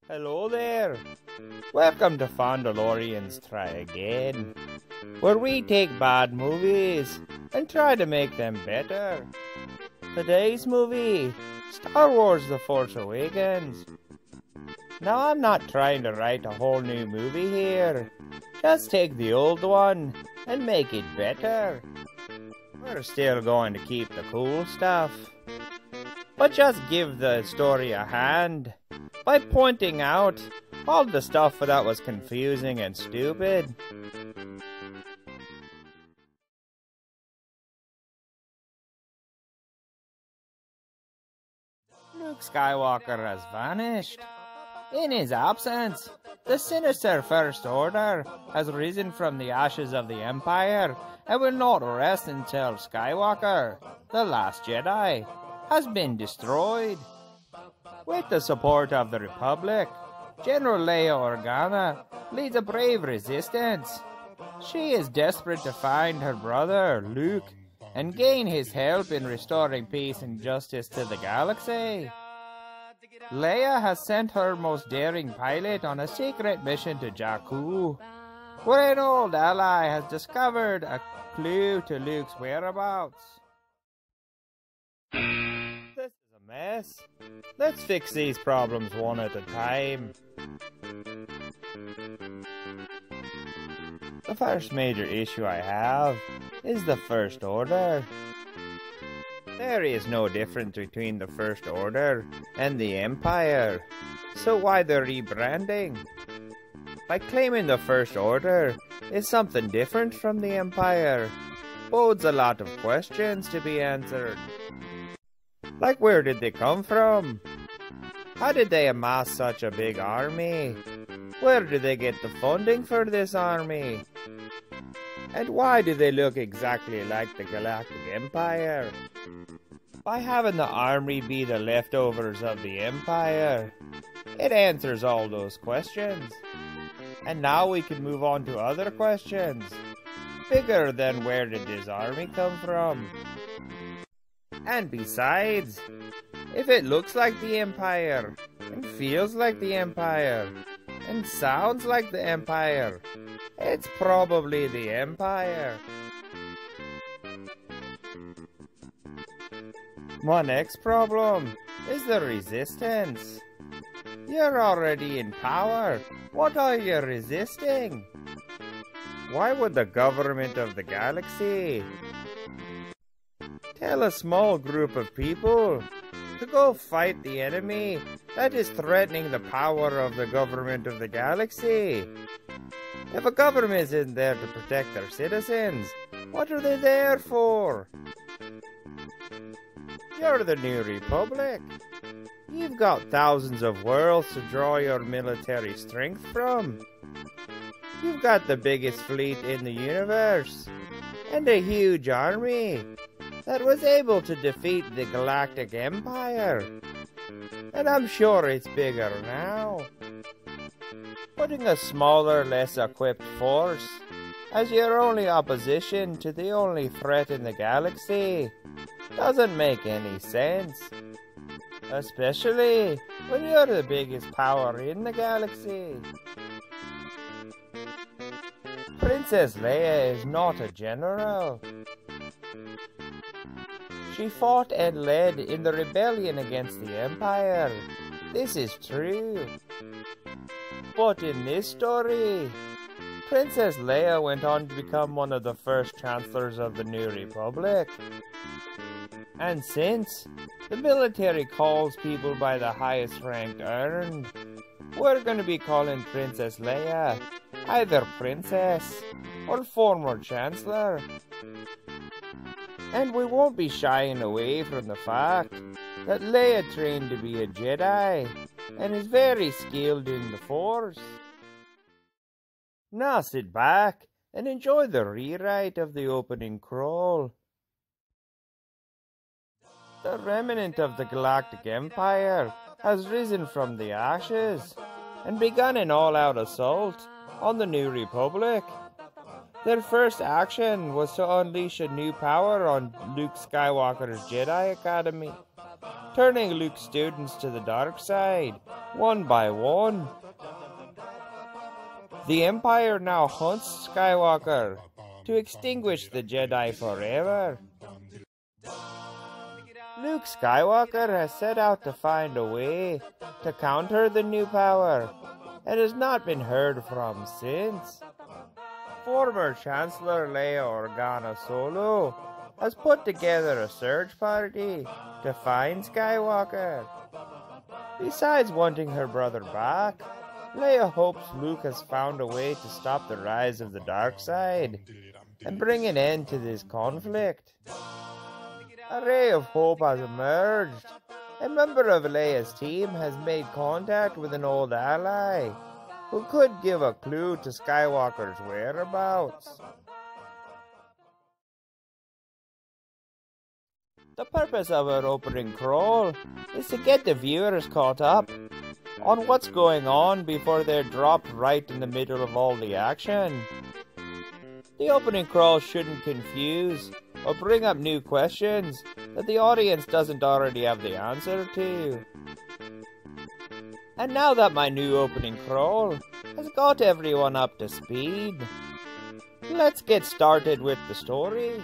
Hello there! Welcome to Fondalorians Try Again, where we take bad movies and try to make them better. Today's movie, Star Wars The Force Awakens. Now I'm not trying to write a whole new movie here, just take the old one and make it better. We're still going to keep the cool stuff, but just give the story a hand by pointing out all the stuff that was confusing and stupid. Luke Skywalker has vanished. In his absence, the sinister First Order has risen from the ashes of the Empire and will not rest until Skywalker, the last Jedi, has been destroyed. With the support of the Republic, General Leia Organa leads a brave resistance. She is desperate to find her brother, Luke, and gain his help in restoring peace and justice to the galaxy. Leia has sent her most daring pilot on a secret mission to Jakku, where an old ally has discovered a clue to Luke's whereabouts. This is a mess. Let's fix these problems one at a time. The first major issue I have is the First Order. There is no difference between the First Order and the Empire, so why the rebranding? By claiming the First Order is something different from the Empire, bodes a lot of questions to be answered. Like, where did they come from? How did they amass such a big army? Where did they get the funding for this army? And why do they look exactly like the Galactic Empire? By having the army be the leftovers of the Empire, it answers all those questions. And now we can move on to other questions, bigger than where did this army come from? And besides, if it looks like the Empire, and feels like the Empire, and sounds like the Empire, it's probably the Empire. My next problem is the Resistance. You're already in power. What are you resisting? Why would the government of the galaxy tell a small group of people to go fight the enemy that is threatening the power of the government of the galaxy? If a government isn't there to protect their citizens, what are they there for? You're the New Republic. You've got thousands of worlds to draw your military strength from. You've got the biggest fleet in the universe, and a huge army that was able to defeat the Galactic Empire. And I'm sure it's bigger now. Putting a smaller, less equipped force as your only opposition to the only threat in the galaxy doesn't make any sense. Especially when you're the biggest power in the galaxy. Princess Leia is not a general. She fought and led in the rebellion against the Empire. This is true. But in this story, Princess Leia went on to become one of the first chancellors of the New Republic. And since the military calls people by the highest rank earned, we're going to be calling Princess Leia either Princess or former Chancellor. And we won't be shying away from the fact that Leia trained to be a Jedi and is very skilled in the Force. Now sit back and enjoy the rewrite of the opening crawl. The remnant of the Galactic Empire has risen from the ashes and begun an all-out assault on the New Republic. Their first action was to unleash a new power on Luke Skywalker's Jedi Academy. turning Luke's students to the dark side, one by one. The Empire now hunts Skywalker to extinguish the Jedi forever. Luke Skywalker has set out to find a way to counter the new power and has not been heard from since. Former Chancellor Leia Organa Solo has put together a search party to find Skywalker. Besides wanting her brother back, Leia hopes Luke has found a way to stop the rise of the dark side and bring an end to this conflict. A ray of hope has emerged. A member of Leia's team has made contact with an old ally who could give a clue to Skywalker's whereabouts. The purpose of our opening crawl is to get the viewers caught up on what's going on before they're dropped right in the middle of all the action. The opening crawl shouldn't confuse or bring up new questions that the audience doesn't already have the answer to. And now that my new opening crawl has got everyone up to speed, let's get started with the story.